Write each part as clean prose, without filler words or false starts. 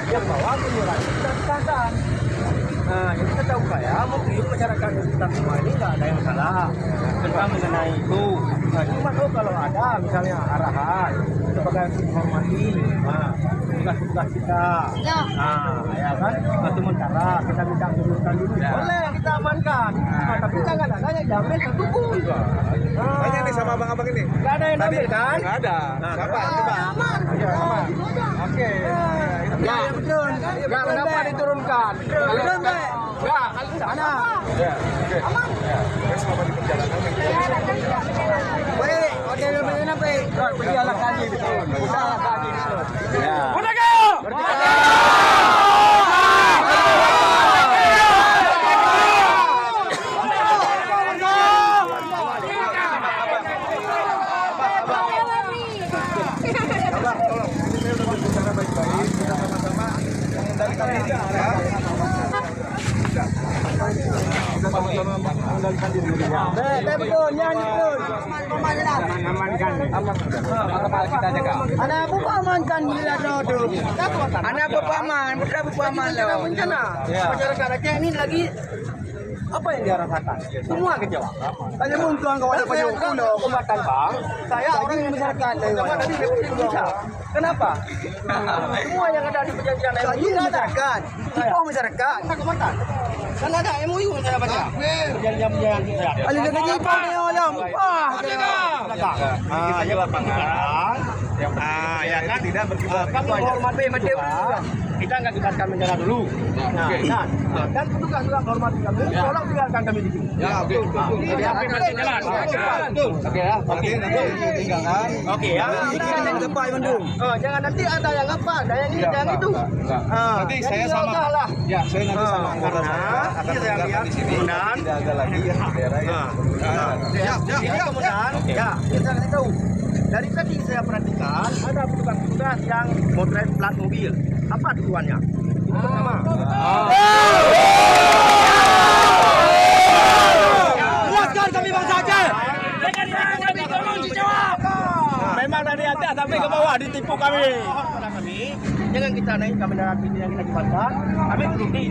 yang bawa penyurat kita sahkan. Nah, yang kita tahu mungkin masyarakat kita semua ini nggak ada yang salah tentang mengenai itu. Nah, cuma kalau ada misalnya arahan sebagai menghormati, tugas-tugas kita. Nah, ya kan, sementara kita minta turunkan dulu, boleh kita amankan. Nah, tapi jangan ada yang jamin satupun. Tanya nih sama abang-abang ini. Nggak ada yang jamin kan? Nggak ada. Nah, Siapa? Coba. aman. Oke. Ya, betul. Ya, kenapa diturunkan? Turun, Pak. Ya, sana. Ya, oke. Aman. Ya, selama di perjalanan. Baik, oke, benar baik. Berjalan kaki betul. Berjalan kaki betul. Ya. Betul, nyanyi betul. Anak apa amankan bila dodo? Anak apa aman? Berapa aman lah? Bencana. Masyarakat Aceh ini lagi apa yang dia rasakan? Semua kecewa. Tanya muntuan kawan Pak Kuno, kombatan Bang. Saya orang yang masyarakat dari Indonesia. Kenapa? Semua yang ada di perjanjian MOU masyarakat. Kita masyarakat, kita kombatan. Kan ada MOU saya baca. Perjanjian kita. Ali nak jadi apa ni alam? Wah, Kita lapangan. Ya kan tidak berkibar. kami hormati Madem. Kita nggak biarkan menjaga dulu. Nah, dan petugas juga menghormati kami. Tolong biarkan kami di sini. Ya, oke. Jadi apa yang jalan? Oke ya. Oke, nanti tinggalkan. Oke ya. Jangan gepai mendung. Jangan nanti ada yang apa, ada yang ini, yang itu. Nanti saya sama. Ya, saya nanti sama anggota saya akan meninggalkan di sini. Kemudian tidak ada lagi ya daerah yang. kemudian ya kita kasih tahu. Dari tadi saya perhatikan ada petugas-petugas yang motret plat mobil. Apa tujuannya? Itu pertama. Puaskan kami bangsa Aceh. Kami tolong dijawab. Memang dari atas sampai ke bawah ditipu kami. Jangan kita naik ke bendera tinggi yang kita jembatkan. Kami turuti.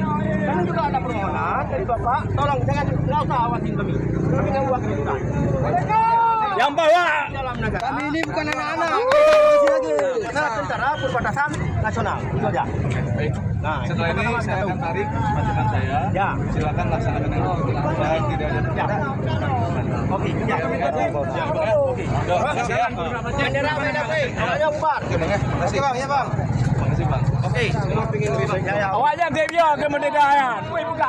Kami juga ada permohonan dari Bapak. Tolong jangan nggak usah awasin kami. Kami nggak buat kejutan. Yang bawa dalam negara. Kami ini bukan anak-anak. Nah, tentara perbatasan nasional. Itu aja. Baik. Nah, Setelah ini saya akan tarik masukan saya. Ya. Silakan laksanakan yang dan tidak ada. Ya. Oke. Ya. Oke. Makasih ya. Bendera merah baik. Ayo bubar. Terima kasih Bang. Ya Bang. Terima kasih Bang. Oke. Semua pingin lebih baik. Ya. Awalnya dia kemerdekaan. Woi buka.